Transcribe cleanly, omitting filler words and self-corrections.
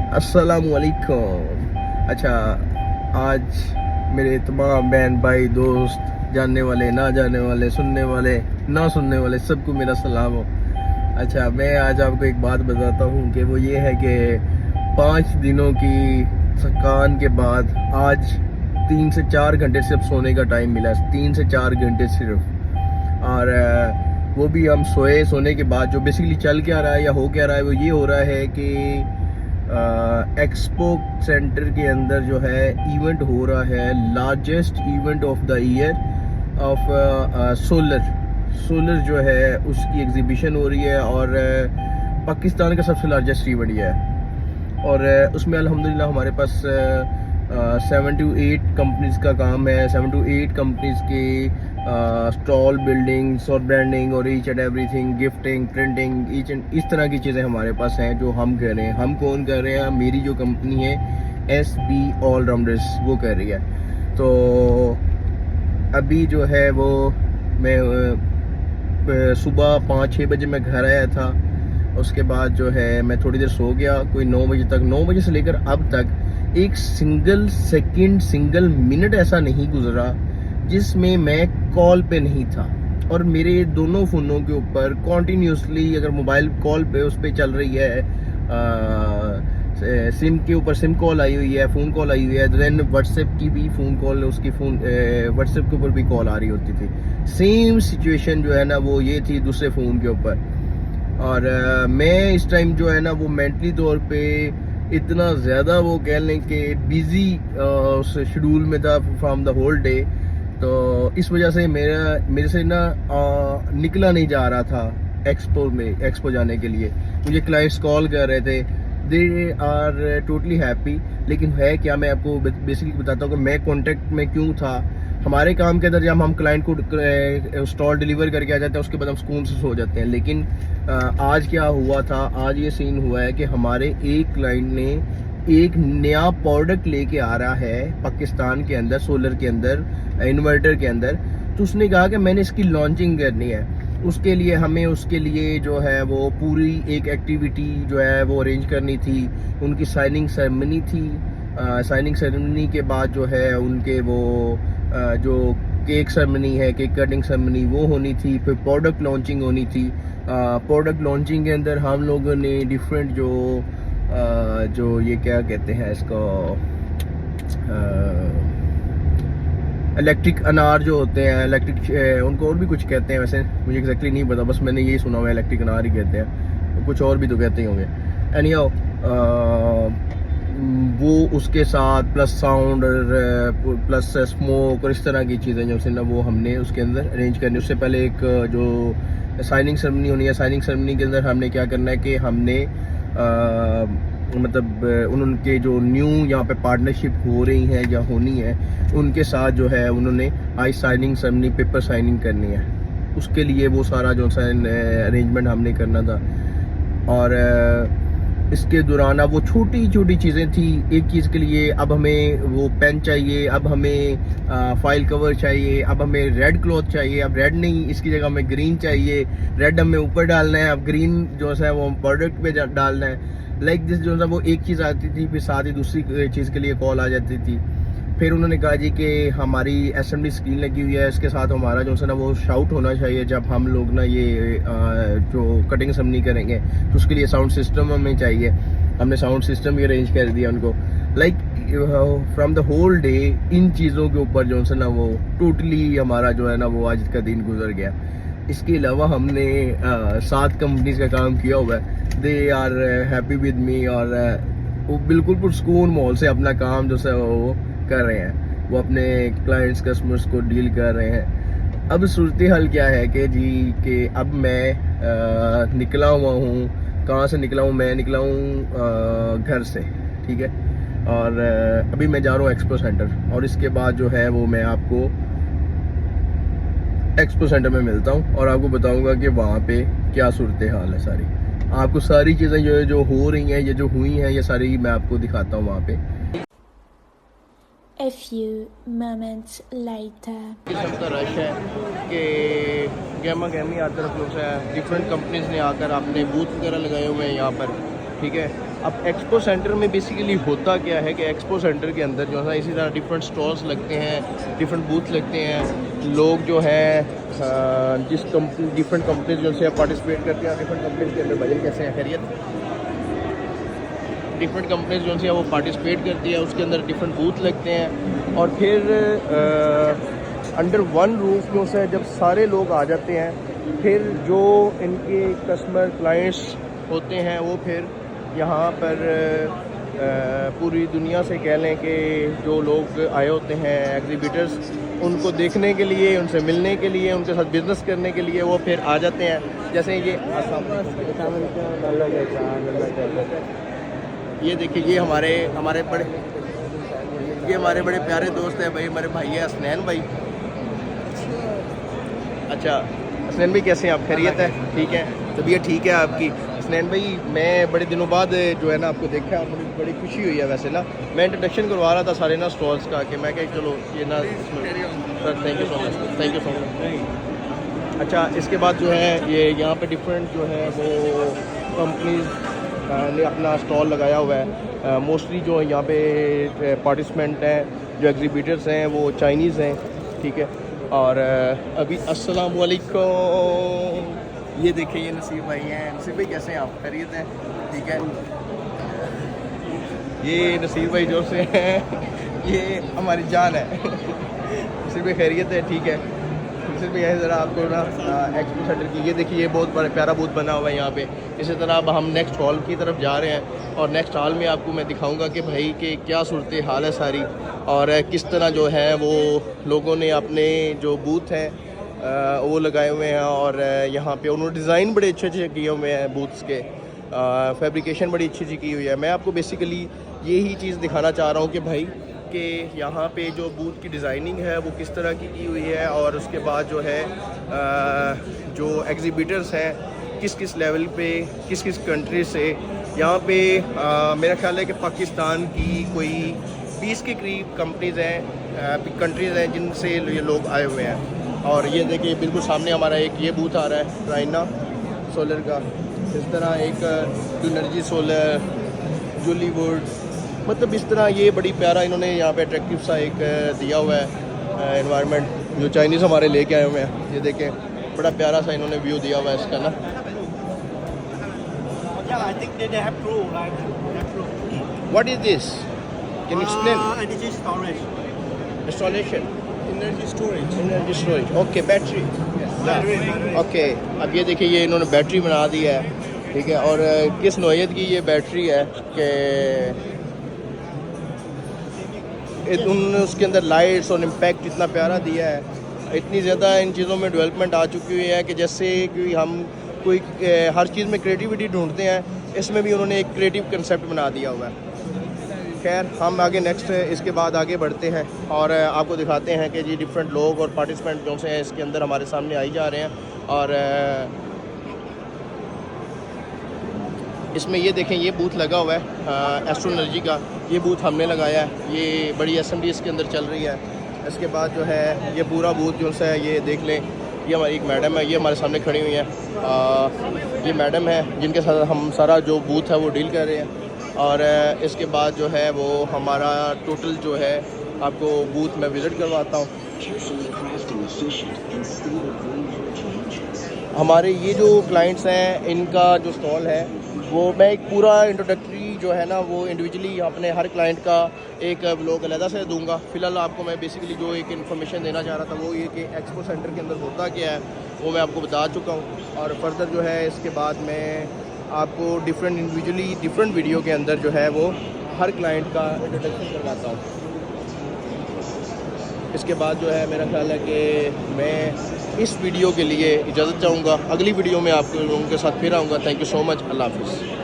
अस्सलामुअलैकुम। अच्छा, आज मेरे तमाम बहन भाई दोस्त, जानने वाले ना जानने वाले, सुनने वाले ना सुनने वाले, सबको मेरा सलाम हो। अच्छा, मैं आज आपको एक बात बताता हूँ कि वो ये है कि 5 दिनों की थकान के बाद आज 3 से 4 घंटे सिर्फ सोने का टाइम मिला, 3 से 4 घंटे सिर्फ। और वो भी हम सोने के बाद जो बेसिकली चल क्या रहा है या हो क्या रहा है, वो ये हो रहा है कि एक्सपो सेंटर के अंदर जो है इवेंट हो रहा है, largest event of the year of solar जो है उसकी एग्जीबिशन हो रही है। और पाकिस्तान का सबसे लार्जेस्ट इवेंट ये है। और उसमें अल्हम्दुलिल्लाह हमारे पास 7 to 8 कंपनीज का काम है। 7 to 8 कंपनीज की स्टॉल, बिल्डिंग्स और ब्रांडिंग और each and everything, gifting, printing, each and इस तरह की चीज़ें हमारे पास हैं जो हम कर रहे हैं। हम कौन कर रहे हैं? मेरी जो कंपनी है SB ऑलराउंडर्स, वो कर रही है। तो अभी जो है वो मैं सुबह 5-6 बजे मैं घर आया था। उसके बाद जो है मैं थोड़ी देर सो गया, कोई 9 बजे तक। 9 बजे से लेकर अब तक एक सिंगल सेकंड, सिंगल मिनट ऐसा नहीं गुजरा जिसमें मैं कॉल पे नहीं था। और मेरे दोनों फ़ोनों के ऊपर कॉन्टीन्यूसली, अगर मोबाइल कॉल पे उस पर चल रही है, सिम के ऊपर सिम कॉल आई हुई है, फ़ोन कॉल आई हुई है, देन व्हाट्सएप की भी फ़ोन कॉल, उसकी फ़ोन व्हाट्सएप के ऊपर भी कॉल आ रही होती थी। सेम सिचुएशन जो है ना वो ये थी दूसरे फ़ोन के ऊपर। और मैं इस टाइम जो है ना वो मेंटली तौर पे इतना ज़्यादा, वो कह लें कि बिज़ी उस शेड्यूल में था फ्रॉम द होल डे। तो इस वजह से मेरे से ना निकला नहीं जा रहा था एक्सपो जाने के लिए। मुझे क्लाइंट्स कॉल कर रहे थे, दे आर टोटली हैप्पी। लेकिन है क्या, मैं आपको बेसिकली बताता हूँ कि मैं कॉन्टेक्ट में क्यों था। हमारे काम के अंदर जब हम क्लाइंट को स्टॉल डिलीवर करके आ जाते हैं, उसके बाद हम सुकून से सो जाते हैं। लेकिन आज क्या हुआ था, आज ये सीन हुआ है कि हमारे एक क्लाइंट ने एक नया प्रोडक्ट लेके आ रहा है पाकिस्तान के अंदर, सोलर के अंदर, इन्वर्टर के अंदर। तो उसने कहा कि मैंने इसकी लॉन्चिंग करनी है। उसके लिए जो है वो पूरी एक एक्टिविटी जो है वो अरेंज करनी थी। उनकी साइनिंग सेरेमनी थी। साइनिंग सेरेमनी के बाद जो है उनके वो जो केक सेरेमनी है, केक कटिंग सेरेमनी, वो होनी थी। फिर प्रोडक्ट लॉन्चिंग होनी थी। प्रोडक्ट लॉन्चिंग के अंदर हम लोगों ने डिफरेंट जो ये क्या कहते हैं इसको, इलेक्ट्रिक अनार जो होते हैं, उनको और भी कुछ कहते हैं, वैसे मुझे एग्जैक्टली नहीं पता, बस मैंने यही सुना हुआ है इलेक्ट्रिक अनार ही कहते हैं, कुछ और भी तो कहते ही होंगे। एनीहाउ, वो उसके साथ प्लस साउंड और प्लस स्मोक और इस तरह की चीज़ें जो ना वो हमने उसके अंदर अरेंज करनी। उससे पहले एक जो साइनिंग सेरेमनी होनी है, साइनिंग सेरेमनी के अंदर हमने क्या करना है कि हमने मतलब उनके जो न्यू यहाँ पे पार्टनरशिप हो रही है या होनी है, उनके साथ जो है उन्होंने आई साइनिंग सेरेमनी, पेपर साइनिंग करनी है। उसके लिए वो सारा जो अरेंजमेंट हमने करना था। और इसके दौरान अब वो छोटी छोटी चीज़ें थी। एक चीज़ के लिए अब हमें वो पेन चाहिए, अब हमें फाइल कवर चाहिए, अब हमें रेड क्लॉथ चाहिए। अब रेड नहीं, इसकी जगह हमें ग्रीन चाहिए। रेड हमें ऊपर डालना है, अब ग्रीन जो है वो प्रोडक्ट पे डालना है। लाइक दिस जो है वो एक चीज़ आती थी, फिर साथ ही दूसरी चीज़ के लिए कॉल आ जाती थी। फिर उन्होंने कहा जी कि हमारी असेंबली स्क्रीन लगी हुई है, इसके साथ हमारा जो है ना वो शाउट होना चाहिए जब हम लोग ना ये जो कटिंग असेंबली करेंगे, तो उसके लिए साउंड सिस्टम हमें चाहिए। हमने साउंड सिस्टम भी अरेंज कर दिया उनको। Like from the whole day इन चीज़ों के ऊपर जो है ना वो टोटली हमारा जो है ना वो आज का दिन गुजर गया। इसके अलावा हमने 7 कंपनीज का काम किया हुआ है। They are happy with me. और वो बिल्कुल पुरसकून माहौल से अपना काम जो है वो कर रहे हैं। वो अपने क्लाइंट्स, कस्टमर्स को डील कर रहे हैं। अब सूरत हाल क्या है कि अब मैं निकला हुआ हूँ। कहाँ से निकला हूँ? मैं निकला हूँ घर से, ठीक है। और अभी मैं जा रहा हूँ एक्सपो सेंटर। और इसके बाद जो है वो मैं आपको एक्सपो सेंटर में मिलता हूँ और आपको बताऊँगा कि वहाँ पे क्या सूरत हाल है। आपको सारी चीज़ें जो हो रही हैं, ये जो हुई हैं, ये सारी मैं आपको दिखाता हूँ वहाँ पे। A few moments later. किस्म का रश है कि गहमा गहमी हर तरफ लोग है। डिफरेंट कंपनीज ने आकर अपने बूथ वगैरह लगाए हुए हैं यहाँ पर। ठीक है। अब एक्सपो सेंटर में बेसिकली होता क्या है कि एक्सपो सेंटर के अंदर जो है ना इसी तरह डिफरेंट स्टॉल्स लगते हैं, डिफरेंट बूथ लगते हैं। लोग जो हैं जिस कंपनी डिफरेंट कंपनीज जो से पार्टिसिपेट करते हैं, डिफरेंट कंपनीज के अंदर भजन कैसे हैं खैरियत, डिफरेंट कंपनीज जो से वो पार्टिसिपेट करती है, उसके अंदर डिफरेंट बूथ लगते हैं। और फिर अंडर वन रूफ जो से जब सारे लोग आ जाते हैं, फिर जो इनके कस्टमर क्लाइंट्स होते हैं वो फिर यहाँ पर पूरी दुनिया से कह लें कि जो लोग आए होते हैं एग्जीबिटर्स, उनको देखने के लिए, उनसे मिलने के लिए, उनके साथ बिज़नेस करने के लिए वो फिर आ जाते हैं। जैसे ये देखिए, ये हमारे बड़े प्यारे दोस्त हैं भाई, हमारे भाई है हसनैन भाई। अच्छा हसनैन भाई कैसे हैं आप, खैरियत है? ठीक है, तबीयत ठीक है आपकी? हसनैन भाई मैं बड़े दिनों बाद जो है ना आपको देखा, मुझे बड़ी खुशी हुई है। वैसे ना मैं इंट्रोडक्शन करवा रहा था सारे ना स्टॉल्स का, कि मैं क्या चलो ये ना sir thank you so much, thank you so much. अच्छा इसके बाद जो है ये यहाँ पे डिफरेंट जो है वो कंपनीज ने अपना स्टॉल लगाया हुआ है। मोस्टली जो यहाँ पे पार्टिसिपेंट हैं, जो एग्जीबिटर्स हैं वो चाइनीज़ हैं, ठीक है। और अभी अस्सलाम वालेकुम, ये देखिए ये नसीब भाई हैं। नसीब भाई कैसे हैं आप, खैरियत हैं? ठीक है। ये नसीब भाई जो से हैं ये हमारी जान है। नसीब भाई खैरियत है? ठीक है। नसीब भाई यही ज़रा आपको ना एक्सपो सेंटर की ये देखिए, ये बहुत बड़ा प्यारा बूथ बना हुआ है यहाँ पे। इसी तरह अब हम नेक्स्ट हॉल की तरफ जा रहे हैं और नेक्स्ट हॉल में आपको मैं दिखाऊंगा कि भाई कि क्या सूरत हाल है सारी, और किस तरह जो है वो लोगों ने अपने जो बूथ हैं वो लगाए हुए हैं। और यहाँ पे उन्होंने डिज़ाइन बड़े अच्छे अच्छे किए हुए हैं बूथ्स के, फैब्रिकेशन बड़ी अच्छी अच्छी की हुई है। मैं आपको बेसिकली यही चीज़ दिखाना चाह रहा हूँ कि भाई कि यहाँ पे जो बूथ की डिज़ाइनिंग है वो किस तरह की हुई है, और उसके बाद जो है जो एग्जीबिटर्स हैं किस किस लेवल पे, किस किस कंट्री से यहाँ पे मेरा ख्याल है कि पाकिस्तान की कोई 20 के करीब कंपनीज़ हैं, कंट्रीज़ हैं जिनसे ये लोग आए हुए हैं। और ये देखिए बिल्कुल सामने हमारा एक ये बूथ आ रहा है राइना सोलर का, इस तरह एक एनर्जी सोलर, जूलीवुड, मतलब इस तरह ये बड़ी प्यारा इन्होंने यहाँ पे अट्रैक्टिव सा एक दिया हुआ है एनवायरनमेंट, जो चाइनीज़ हमारे लेके आए हुए हैं। ये देखें बड़ा प्यारा सा इन्होंने व्यू दिया हुआ है इसका ना। What is this? Can you explain? Energy storage. Installation. Energy storage. Energy storage. Okay, battery. Battery. Okay. अब ये देखिए ये इन्होंने बैटरी बना दी है, ठीक है। और किस नौइयत की ये बैटरी है कि उन्होंने उसके अंदर लाइट्स और इम्पैक्ट इतना प्यारा दिया है, इतनी ज़्यादा इन चीज़ों में डेवलपमेंट आ चुकी हुई है कि जैसे कि हम कोई हर चीज़ में क्रिएटिविटी ढूंढते हैं, इसमें भी उन्होंने एक क्रिएटिव कंसेप्ट बना दिया हुआ है। खैर हम आगे नेक्स्ट इसके बाद आगे बढ़ते हैं और आपको दिखाते हैं कि जी डिफरेंट लोग और पार्टिसिपेंट जो से इसके अंदर हमारे सामने आई जा रहे हैं। और इसमें ये देखें ये बूथ लगा हुआ है एस्ट्रो एनर्जी का, ये बूथ हमने लगाया है, ये बड़ी असेंबली इसके अंदर चल रही है। इसके बाद जो है ये पूरा बूथ जो है ये देख लें, ये हमारी एक मैडम है, ये हमारे सामने खड़ी हुई है। ये मैडम है जिनके साथ हम सारा जो बूथ है वो डील कर रहे हैं। और इसके बाद जो है वो हमारा टोटल जो है आपको बूथ में विज़िट करवाता हूँ। हमारे ये जो क्लाइंट्स हैं इनका जो स्टॉल है वो मैं एक पूरा इंट्रोडक्टरी जो है ना वो इंडिविजुअली अपने हर क्लाइंट का एक व्लॉग अलहदा से दूंगा। फ़िलहाल आपको मैं बेसिकली जो एक इन्फॉर्मेशन देना चाह रहा था वो ये कि एक्सपो सेंटर के अंदर होता क्या है वो मैं आपको बता चुका हूँ। और फर्दर जो है इसके बाद मैं आपको डिफरेंट इंडिविजुअली डिफरेंट वीडियो के अंदर जो है वो हर क्लाइंट का इंट्रोडक्शन करवाता हूँ। इसके बाद जो है मेरा ख्याल है कि मैं इस वीडियो के लिए इजाज़त चाहूँगा। अगली वीडियो में आप लोगों के साथ फिर आऊँगा। Thank you so much. अल्लाह हाफ़िज़।